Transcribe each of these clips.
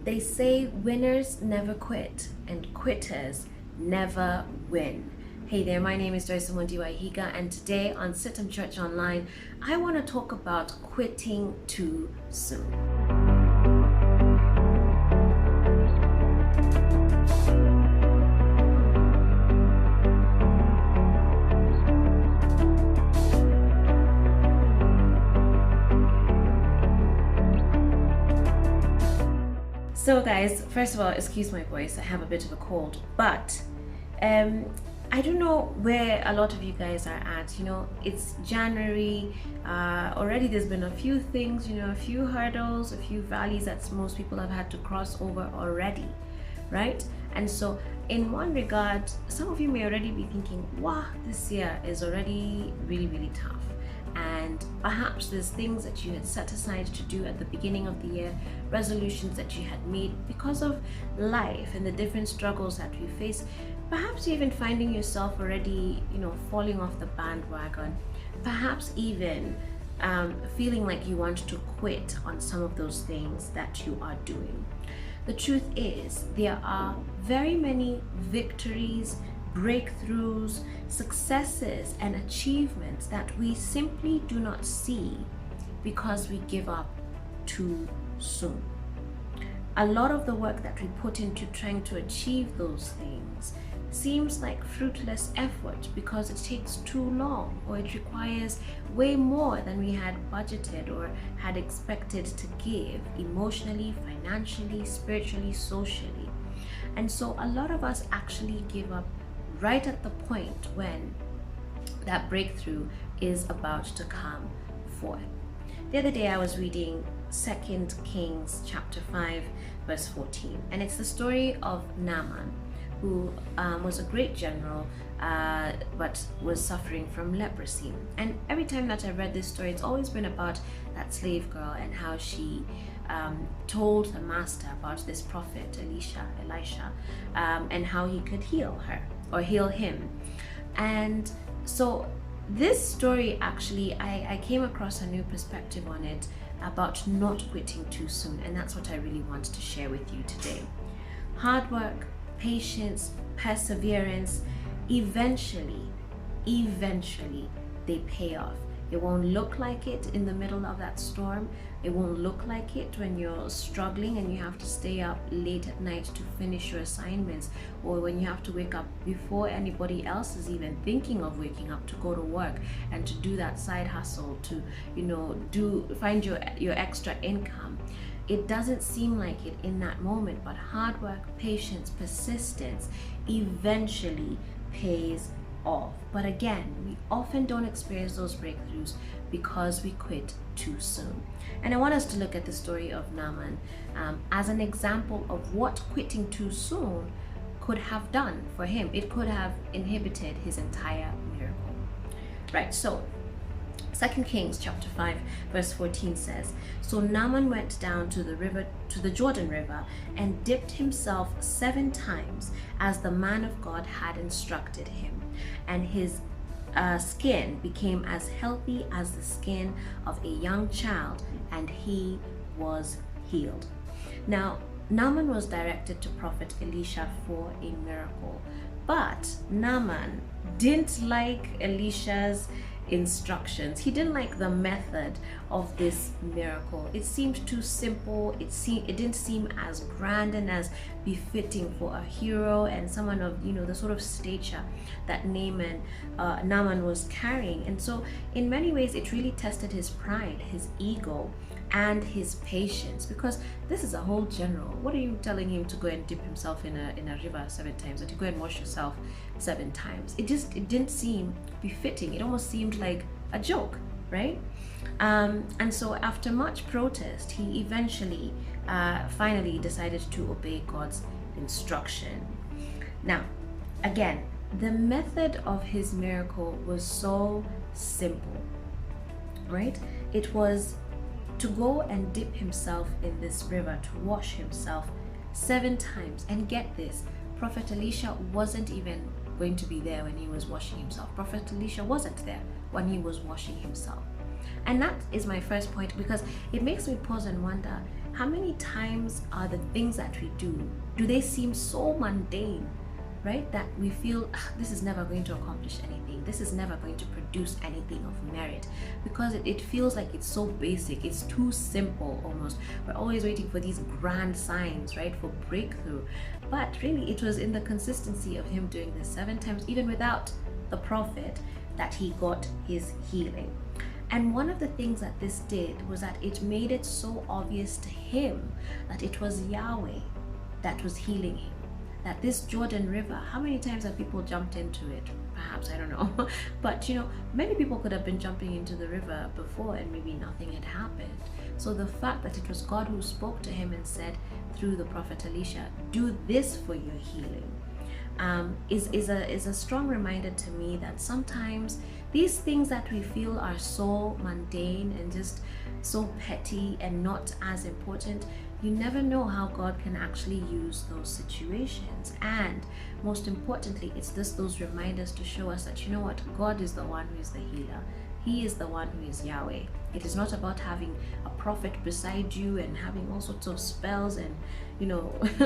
They say winners never quit and quitters never win. Hey there, my name is Joyce Omondi, and today on CITAM Church Online, I want to talk about quitting too soon. So guys, first of all, excuse my voice, I have a bit of a cold, but I don't know where a lot of you guys are at. It's January, already there's been a few things, a few hurdles, a few valleys that most people have had to cross over already, right? And so in one regard, some of you may already be thinking, wow, this year is already really, really tough. And perhaps there's things that you had set aside to do at the beginning of the year, resolutions that you had made because of life and the different struggles that we face. Perhaps you're even finding yourself already, falling off the bandwagon. Perhaps even feeling like you want to quit on some of those things that you are doing. The truth is, there are very many victories, breakthroughs, successes, and achievements that we simply do not see because we give up too soon. A lot of the work that we put into trying to achieve those things seems like fruitless effort because it takes too long, or it requires way more than we had budgeted or had expected to give emotionally, financially, spiritually, socially. And so a lot of us actually give up right at the point when that breakthrough is about to come forth. The other day I was reading 2 Kings chapter 5 verse 14, and it's the story of Naaman, who was a great general but was suffering from leprosy. And every time that I've read this story, it's always been about that slave girl and how she told the master about this prophet Elisha, and how he could heal her or heal him. And so this story, actually, I came across a new perspective on it about not quitting too soon, and that's what I really want to share with you today. Hard work, patience, perseverance, eventually they pay off. It won't look like it in the middle of that storm. It won't look like it when you're struggling and you have to stay up late at night to finish your assignments, or when you have to wake up before anybody else is even thinking of waking up to go to work and to do that side hustle, to find your extra income. It doesn't seem like it in that moment, but hard work, patience, persistence eventually pays off. But again, we often don't experience those breakthroughs because we quit too soon. And I want us to look at the story of Naaman as an example of what quitting too soon could have done for him. It could have inhibited his entire miracle. Right, so 2 Kings chapter 5 verse 14 says, "So Naaman went down to the Jordan River and dipped himself 7 times as the man of God had instructed him, and his skin became as healthy as the skin of a young child, and he was healed." Now, Naaman was directed to prophet Elisha for a miracle, but Naaman didn't like Elisha's instructions. He didn't like the method of this miracle. It seemed too simple. It didn't seem as grand and as befitting for a hero and someone of the sort of stature that Naaman was carrying. And so in many ways it really tested his pride, his ego, and his patience, because this is a whole general. What are you telling him to go and dip himself in a river 7 times, or to go and wash yourself 7 times? It didn't seem befitting. It almost seemed like a joke, right? And so after much protest, he eventually finally decided to obey God's instruction. Now, again, the method of his miracle was so simple, right? It was to go and dip himself in this river, to wash himself 7 times. And get this, Prophet Elisha wasn't even going to be there when he was washing himself. Prophet Elisha wasn't there when he was washing himself. And that is my first point, because it makes me pause and wonder, how many times are the things that we do they seem so mundane, right? That we feel this is never going to accomplish anything. This is never going to produce anything of merit, because it feels like it's so basic. It's too simple almost. We're always waiting for these grand signs, right? For breakthrough. But really, it was in the consistency of him doing this 7 times, even without the prophet, that he got his healing. And one of the things that this did was that it made it so obvious to him that it was Yahweh that was healing him. That this Jordan River, how many times have people jumped into it? Perhaps, I don't know. But many people could have been jumping into the river before and maybe nothing had happened. So the fact that it was God who spoke to him and said through the prophet Elisha, do this for your healing, is a strong reminder to me that sometimes these things that we feel are so mundane and just so petty and not as important, you never know how God can actually use those situations. And most importantly, it's just those reminders to show us that, God is the one who is the healer. He is the one who is Yahweh. It is not about having a prophet beside you and having all sorts of spells and,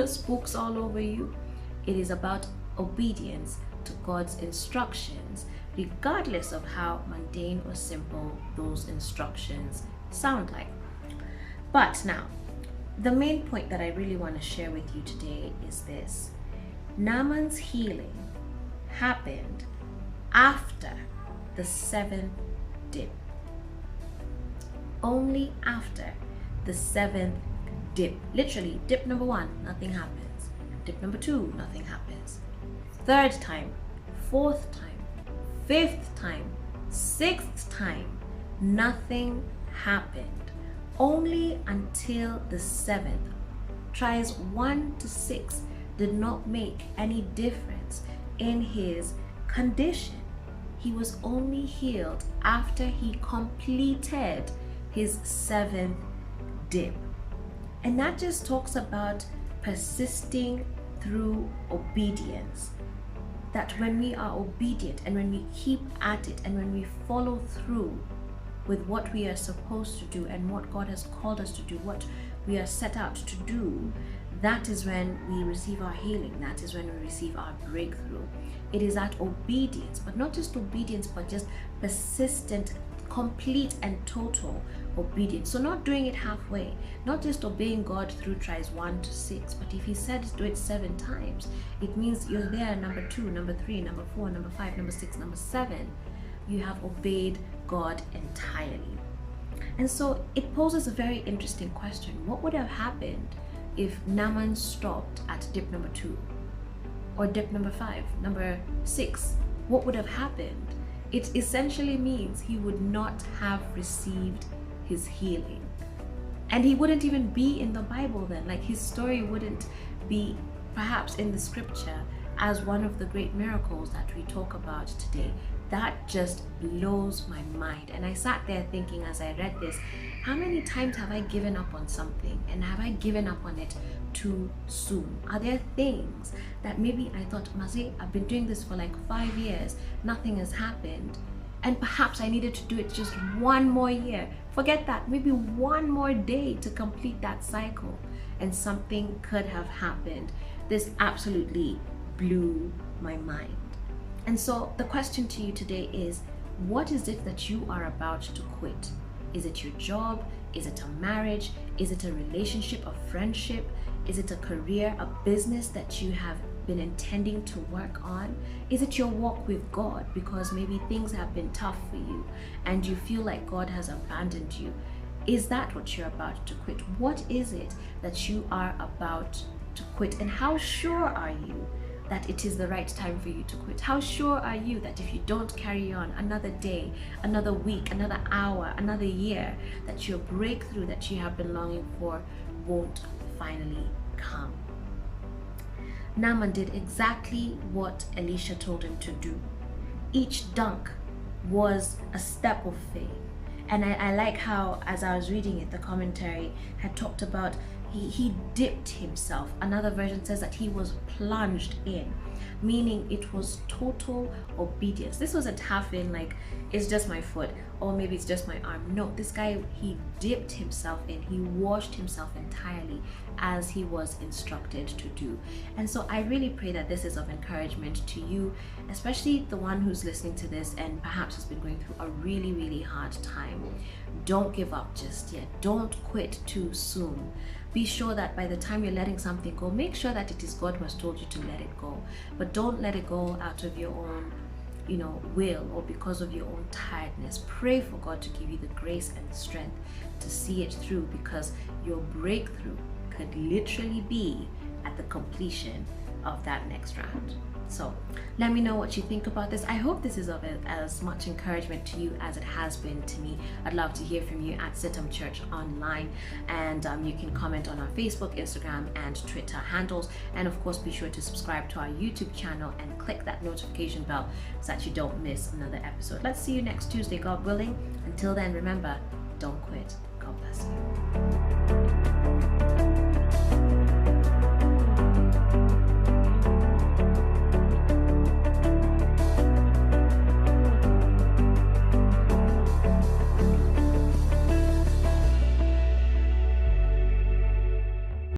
spooks all over you. It is about obedience to God's instructions, regardless of how mundane or simple those instructions sound like. But now, the main point that I really want to share with you today is this. Naaman's healing happened after the 7th dip. Only after the 7th dip. Literally, dip number 1, nothing happens. Dip number 2, nothing happens. 3rd time, 4th time, 5th time, 6th time, nothing happened. Only until the 7th. Tries 1 to 6 did not make any difference in his condition. He was only healed after he completed his 7th dip. And that just talks about persisting through obedience. That when we are obedient and when we keep at it and when we follow through with what we are supposed to do and what God has called us to do, what we are set out to do, that is when we receive our healing. That is when we receive our breakthrough. It is that obedience, but not just obedience, but just persistent, complete and total obedience. So not doing it halfway, not just obeying God through tries 1 to 6, but if he said do it 7 times, it means you're there number 2, number 3, number 4, number 5, number 6, number 7. You have obeyed God entirely. And so it poses a very interesting question. What would have happened if Naaman stopped at dip number 2 or dip number 5, number 6? What would have happened? It essentially means he would not have received his healing. And he wouldn't even be in the Bible then. Like, his story wouldn't be perhaps in the scripture as one of the great miracles that we talk about today. That just blows my mind. And I sat there thinking as I read this, how many times have I given up on something, and have I given up on it too soon? Are there things that maybe I thought, Mazi, I've been doing this for like 5 years, nothing has happened, and perhaps I needed to do it just 1 more year. Forget that, maybe 1 more day to complete that cycle, and something could have happened. This absolutely blew my mind. And so the question to you today is, what is it that you are about to quit? Is it your job? Is it a marriage? Is it a relationship, a friendship? Is it a career, a business that you have been intending to work on? Is it your walk with God? Because maybe things have been tough for you and you feel like God has abandoned you. Is that what you're about to quit? What is it that you are about to quit? And how sure are you that it is the right time for you to quit? How sure are you that if you don't carry on another day, another week, another hour, another year, that your breakthrough that you have been longing for won't finally come? Naaman did exactly what Elisha told him to do. Each dunk was a step of faith. And I like how, as I was reading it, the commentary had talked about he dipped himself. Another version says that he was plunged in, meaning it was total obedience. This wasn't half in, like it's just my foot or maybe it's just my arm. No, this guy, he dipped himself in, he washed himself entirely as he was instructed to do. And so I really pray that this is of encouragement to you, especially the one who's listening to this and perhaps has been going through a really, really hard time. Don't give up just yet. Don't quit too soon. Be sure that by the time you're letting something go, make sure that it is God who has told you to let it go. But don't let it go out of your own, will, or because of your own tiredness. Pray for God to give you the grace and the strength to see it through, because your breakthrough could literally be at the completion of that next round. So let me know what you think about this. I hope this is of as much encouragement to you as it has been to me. I'd love to hear from you at CITAM Church Online, and you can comment on our Facebook, Instagram, and Twitter handles. And of course, be sure to subscribe to our YouTube channel and click that notification bell so that you don't miss another episode. Let's see you next Tuesday, God willing. Until then, remember, don't quit. God bless you.